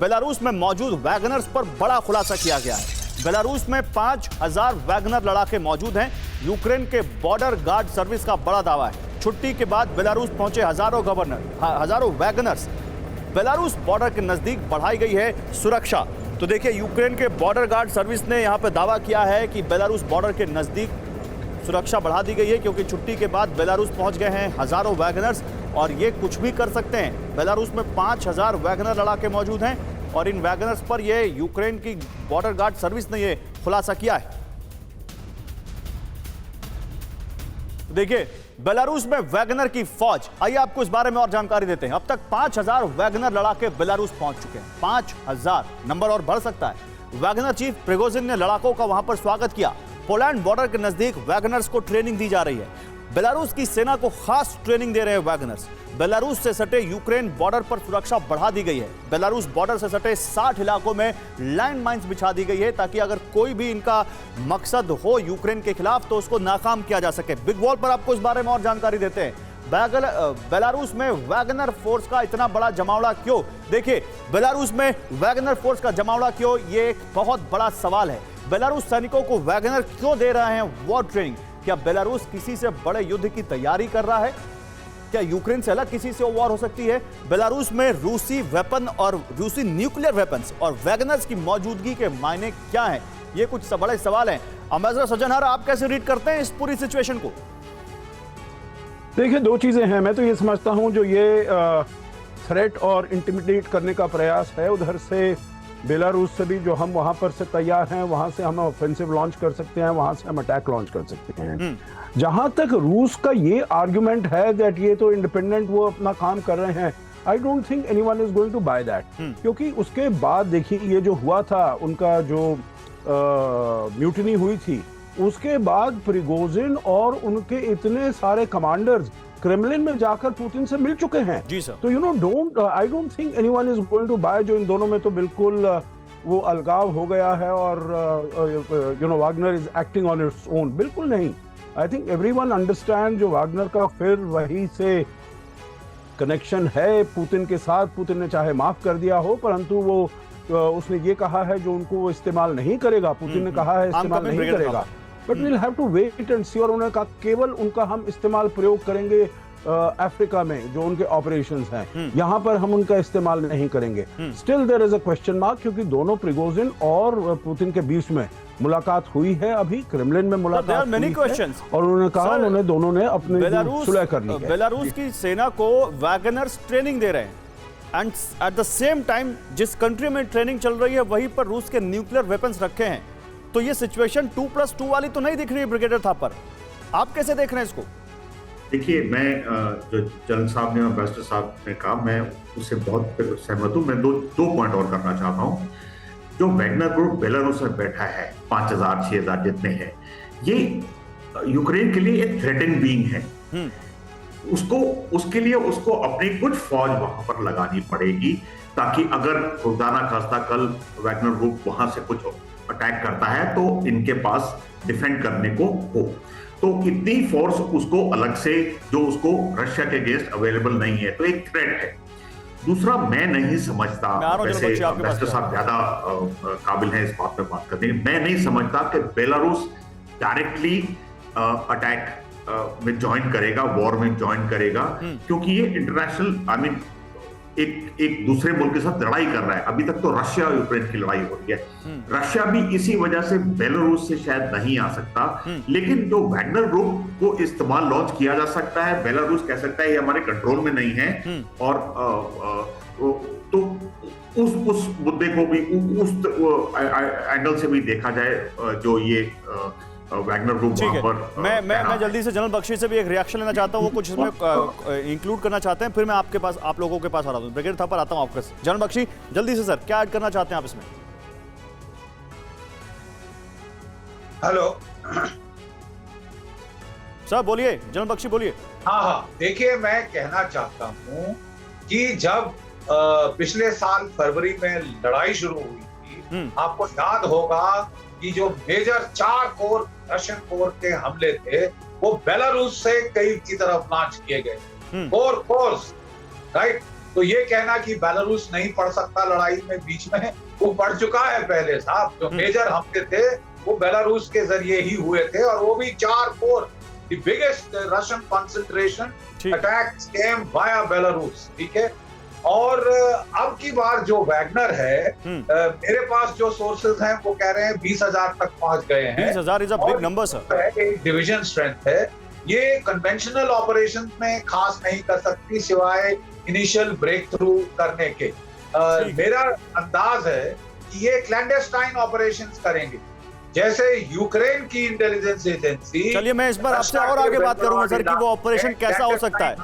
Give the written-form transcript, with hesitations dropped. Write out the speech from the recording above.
Belarus में मौजूद Wagner's पर बड़ा खुलासा किया गया है। बेलारूस में 5000 वैगनर लड़ाके मौजूद हैं। यूक्रेन के बॉर्डर गार्ड सर्विस का बड़ा दावा है। छुट्टी के बाद बेलारूस पहुंचे हजारों वैगनर्स। बेलारूस बॉर्डर के नजदीक बढ़ाई गई है सुरक्षा। तो देखिए, यूक्रेन के बॉर्डर गार्ड सर्विस ने यहां पर दावा किया है कि बेलारूस बॉर्डर के नजदीक सुरक्षा बढ़ा दी गई है, क्योंकि छुट्टी के बाद बेलारूस पहुंच गए हैं हजारों वैगनर्स और ये कुछ भी कर सकते हैं। बेलारूस में 5000 वैगनर लड़ाके मौजूद हैं और इन वैगनर्स पर ये यूक्रेन की बॉर्डर गार्ड सर्विस ने ये खुलासा किया है। देखिए, बेलारूस में वैगनर की फौज, आइए आपको इस बारे में और जानकारी देते हैं। अब तक 5000 वैगनर लड़ाके बेलारूस पहुंच चुके हैं। 5000, नंबर और बढ़ सकता है। वैगनर चीफ प्रिगोजिन ने लड़ाकों का वहां पर स्वागत किया। पोलैंड बॉर्डर के नजदीक वैगनर्स को ट्रेनिंग दी जा रही है। बेलारूस की सेना को खास ट्रेनिंग दे रहे हैं वैगनर्स। बेलारूस से सटे यूक्रेन बॉर्डर पर सुरक्षा बढ़ा दी गई है। बेलारूस बॉर्डर से सटे 60 इलाकों में लैंड माइंस बिछा दी गई है, ताकि अगर कोई भी इनका मकसद हो यूक्रेन के खिलाफ तो उसको नाकाम किया जा सके। बिग वॉल पर आपको इस बारे में और जानकारी देते हैं। बेलारूस में वैगनर फोर्स का इतना बड़ा जमावड़ा क्यों? देखिए, बेलारूस में वैगनर फोर्स का जमावड़ा क्यों, ये एक बहुत बड़ा सवाल है। बेलारूस सैनिकों को वैगनर क्यों दे रहे हैं वॉर ट्रेनिंग? क्या बेलारूस किसी से बड़े युद्ध की तैयारी कर रहा है? क्या यूक्रेन से अलग किसी से वॉर हो सकती है? बेलारूस में रूसी वेपन और रूसी न्यूक्लियर वेपन्स और वैगनर्स की मौजूदगी के मायने क्या हैं? ये कुछ बड़े सवाल हैं। अम्बेसडर सज्जनहर, आप कैसे रीड करते हैं इस पूरी सिचुएशन को? देखिए, दो चीजें हैं। मैं तो ये समझता हूं जो ये थ्रेट और इंटिमिडेट करने का प्रयास है, उधर से बेलारूस से भी जो हम वहां पर से तैयार हैं, वहां से हम ऑफेंसिव लॉन्च कर सकते हैं, वहां से हम अटैक लॉन्च कर सकते हैं। जहां तक रूस का ये आर्गुमेंट है दैट ये तो इंडिपेंडेंट वो अपना काम कर रहे हैं, I don't think anyone is going to buy that. क्योंकि उसके बाद देखिए, ये जो हुआ था, उनका जो म्यूटिनी हुई थी, उसके बाद प्रिगोजिन और उनके इतने सारे कमांडर्स क्रेमलिन में जाकर पुतिन से मिल चुके हैं। जी सर। तो I don't think anyone is going to buy. जो इन दोनों में तो बिल्कुल वो अलगाव हो गया है और Wagner is acting on its own, बिल्कुल नहीं। आई थिंक एवरीवन अंडरस्टैंड जो वागनर का फिर वही से कनेक्शन है पुतिन के साथ। पुतिन ने चाहे माफ कर दिया हो, परंतु वो उसने ये कहा है जो उनको वो इस्तेमाल नहीं करेगा। पुतिन ने कहा है इस्तेमाल नहीं करेगा, but we'll have to wait and see. और उन्होंने कहा केवल उनका हम इस्तेमाल प्रयोग करेंगे अफ्रीका में जो उनके ऑपरेशंस हैं, यहाँ पर हम उनका इस्तेमाल नहीं करेंगे। Still there is a question mark, क्योंकि दोनों प्रिगोजिन और पुतिन के बीच में मुलाकात हुई है। अभी क्रेमलिन में मुलाकात हुई है और उन्होंने कहा उन्होंने दोनों ने अपनी सुलह कर ली है। बेलारूस की सेना को वैगनर्स ट्रेनिंग दे रहे हैं and at the same time जिस कंट्री में ट्रेनिंग चल रही है वहीं पर रूस के न्यूक्लियर वेपन्स रखे हैं। तो ये सिचुएशन 2+2 वाली तो नहीं दिख रही है ब्रिगेडियर थापर, आप कैसे देख रहे हैं इसको? देखिए, मैं जो जनरल साहब ने, अम्बेसडर साहब ने कहा, मैं उससे बहुत सहमत हूँ। मैं दो पॉइंट और करना चाहता हूँ। जो वैगनर ग्रुप बेलारूस में बैठा है, 5000-6000 जितने हैं, ये यूक्रेन के लिए एक थ्रेटनिंग बीइंग है। उसके लिए उसको अपनी कुछ फौज वहां पर लगानी पड़ेगी, ताकि अगर खुदा ना खास्ता कल वैगनर ग्रुप वहां से कुछ अटैक करता है तो इनके पास डिफेंड करने को हो। तो इतनी फोर्स उसको अलग से जो उसको रशिया के अगेंस्ट अवेलेबल नहीं है, तो एक थ्रेट है। दूसरा, मैं नहीं समझता, वैसे अम्बेसडर साहब ज्यादा काबिल है इस बात पे बात करने, मैं नहीं समझता कि बेलारूस डायरेक्टली अटैक में ज्वाइन करेगा, वॉर में ज्वाइन करेगा, क्योंकि ये इंटरनेशनल एक दूसरे मुल्क के साथ लड़ाई कर रहा है। अभी तक तो रशिया और यूक्रेन की लड़ाई हो रही है। रशिया भी इसी वजह से बेलारूस से शायद नहीं आ सकता, लेकिन जो वैगनर ग्रुप को इस्तेमाल लॉन्च किया जा सकता है, बेलारूस कह सकता है ये हमारे कंट्रोल में नहीं है। और तो उस मुद्दे को भी उस एंगल से भी देखा जाए, जो ये वैगनर ग्रुप वहां पर। मैं जल्दी से जनरल बख्शी से भी एक रिएक्शन लेना चाहता हूं, वो कुछ इसमें इंक्लूड करना चाहते हैं, फिर मैं आपके पास, आप लोगों के पास आ रहा हूं। ब्रिगेडियर थापर आता हूं आपके पास। जनरल बख्शी, जल्दी से सर, क्या ऐड करना चाहते हैं आप इसमें? हेलो सर, बोलिए। जनरल बख्शी बोलिए। हाँ, देखिए, मैं कहना चाहता हूं कि जब पिछले साल फरवरी में लड़ाई शुरू हुई थी, आपको याद होगा कि जो मेजर 4 कोर रशियन कोर के हमले थे वो बेलारूस से कई की तरफ लॉन्च किए गए। 4 कोर्स, राइट? तो ये कहना कि बेलारूस नहीं पढ़ सकता लड़ाई में बीच में, वो पढ़ चुका है पहले साहब। जो मेजर हमले थे वो बेलारूस के जरिए ही हुए थे, और वो भी 4-4 the biggest Russian concentration attacks came via Belarus, ठीक है। और अब की बार जो वैगनर है, मेरे पास जो सोर्सेज हैं वो कह रहे हैं 20,000 तक पहुंच गए हैं। 20,000 is a big number sir. एक डिवीजन स्ट्रेंथ है, ये कन्वेंशनल ऑपरेशंस में खास नहीं कर सकती सिवाय इनिशियल ब्रेक थ्रू करने के। मेरा अंदाज है कि ये क्लैंडस्टाइन ऑपरेशंस करेंगे, जैसे यूक्रेन की इंटेलिजेंस एजेंसी। चलिए मैं इस बार आपसे और आगे बात करूंगा सर कि वो ऑपरेशन कैसा हो सकता है।